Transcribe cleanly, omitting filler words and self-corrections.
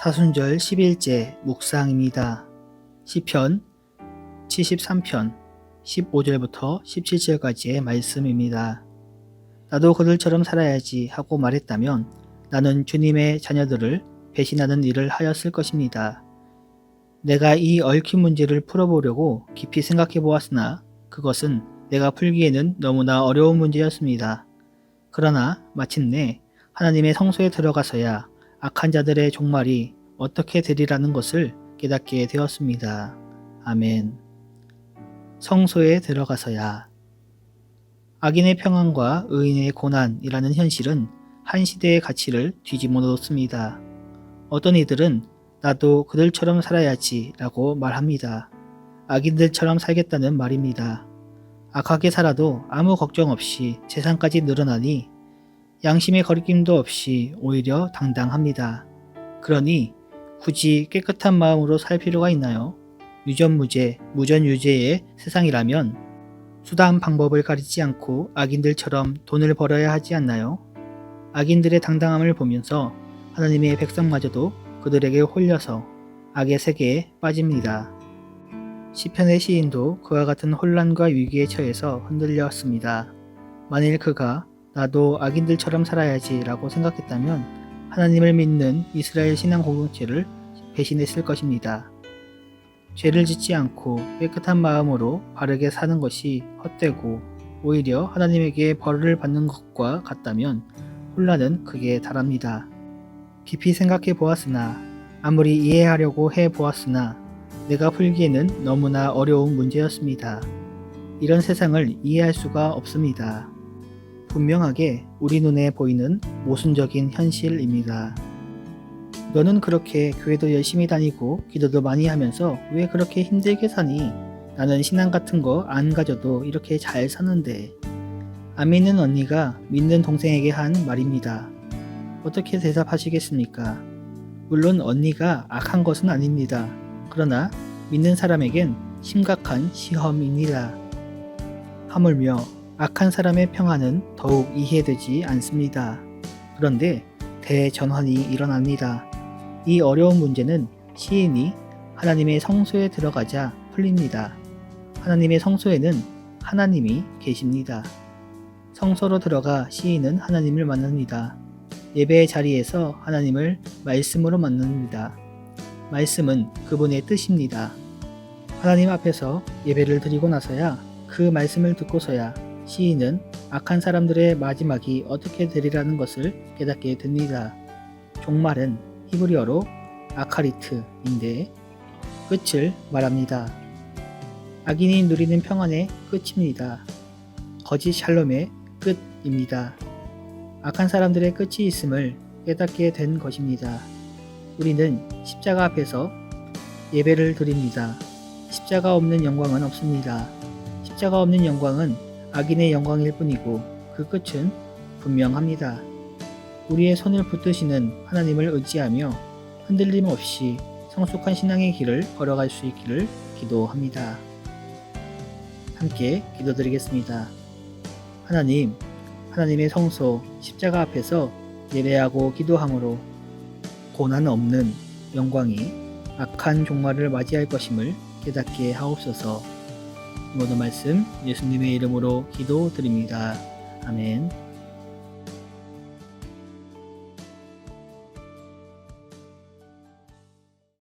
사순절 10일째 묵상입니다. 시편 73편 15절부터 17절까지의 말씀입니다. 나도 그들처럼 살아야지 하고 말했다면 나는 주님의 자녀들을 배신하는 일을 하였을 것입니다. 내가 이 얽힌 문제를 풀어보려고 깊이 생각해 보았으나 그것은 내가 풀기에는 너무나 어려운 문제였습니다. 그러나 마침내 하나님의 성소에 들어가서야 악한 자들의 종말이 어떻게 되리라는 것을 깨닫게 되었습니다. 아멘. 성소에 들어가서야. 악인의 평안과 의인의 고난이라는 현실은 한 시대의 가치를 뒤집어 놓습니다. 어떤 이들은 나도 그들처럼 살아야지 라고 말합니다. 악인들처럼 살겠다는 말입니다. 악하게 살아도 아무 걱정 없이 재산까지 늘어나니 양심의 거리낌도 없이 오히려 당당합니다. 그러니 굳이 깨끗한 마음으로 살 필요가 있나요? 유전무죄, 무전유죄의 세상이라면 수단 방법을 가리지 않고 악인들처럼 돈을 벌어야 하지 않나요? 악인들의 당당함을 보면서 하나님의 백성마저도 그들에게 홀려서 악의 세계에 빠집니다. 시편의 시인도 그와 같은 혼란과 위기에 처해서 흔들렸습니다. 만일 그가 나도 악인들처럼 살아야지 라고 생각했다면 하나님을 믿는 이스라엘 신앙 공동체를 배신했을 것입니다. 죄를 짓지 않고 깨끗한 마음으로 바르게 사는 것이 헛되고 오히려 하나님에게 벌을 받는 것과 같다면 혼란은 극에 달합니다. 깊이 생각해 보았으나 아무리 이해하려고 해 보았으나 내가 풀기에는 너무나 어려운 문제였습니다. 이런 세상을 이해할 수가 없습니다. 분명하게 우리 눈에 보이는 모순적인 현실입니다. 너는 그렇게 교회도 열심히 다니고 기도도 많이 하면서 왜 그렇게 힘들게 사니? 나는 신앙 같은 거 안 가져도 이렇게 잘 사는데. 안 믿는 언니가 믿는 동생에게 한 말입니다. 어떻게 대답하시겠습니까? 물론 언니가 악한 것은 아닙니다. 그러나 믿는 사람에겐 심각한 시험입니다. 하물며 악한 사람의 평안은 더욱 이해되지 않습니다. 그런데 대전환이 일어납니다. 이 어려운 문제는 시인이 하나님의 성소에 들어가자 풀립니다. 하나님의 성소에는 하나님이 계십니다. 성소로 들어가 시인은 하나님을 만납니다. 예배의 자리에서 하나님을 말씀으로 만납니다. 말씀은 그분의 뜻입니다. 하나님 앞에서 예배를 드리고 나서야 그 말씀을 듣고서야 시인은 악한 사람들의 마지막이 어떻게 되리라는 것을 깨닫게 됩니다. 종말은 히브리어로 아카리트인데 끝을 말합니다. 악인이 누리는 평안의 끝입니다. 거짓 샬롬의 끝입니다. 악한 사람들의 끝이 있음을 깨닫게 된 것입니다. 우리는 십자가 앞에서 예배를 드립니다. 십자가 없는 영광은 없습니다. 십자가 없는 영광은 악인의 영광일 뿐이고 그 끝은 분명합니다. 우리의 손을 붙드시는 하나님을 의지하며 흔들림 없이 성숙한 신앙의 길을 걸어갈 수 있기를 기도합니다. 함께 기도드리겠습니다. 하나님, 하나님의 성소 십자가 앞에서 예배하고 기도함으로 고난 없는 영광이 악한 종말을 맞이할 것임을 깨닫게 하옵소서. 모든 말씀 예수님의 이름으로 기도드립니다. 아멘.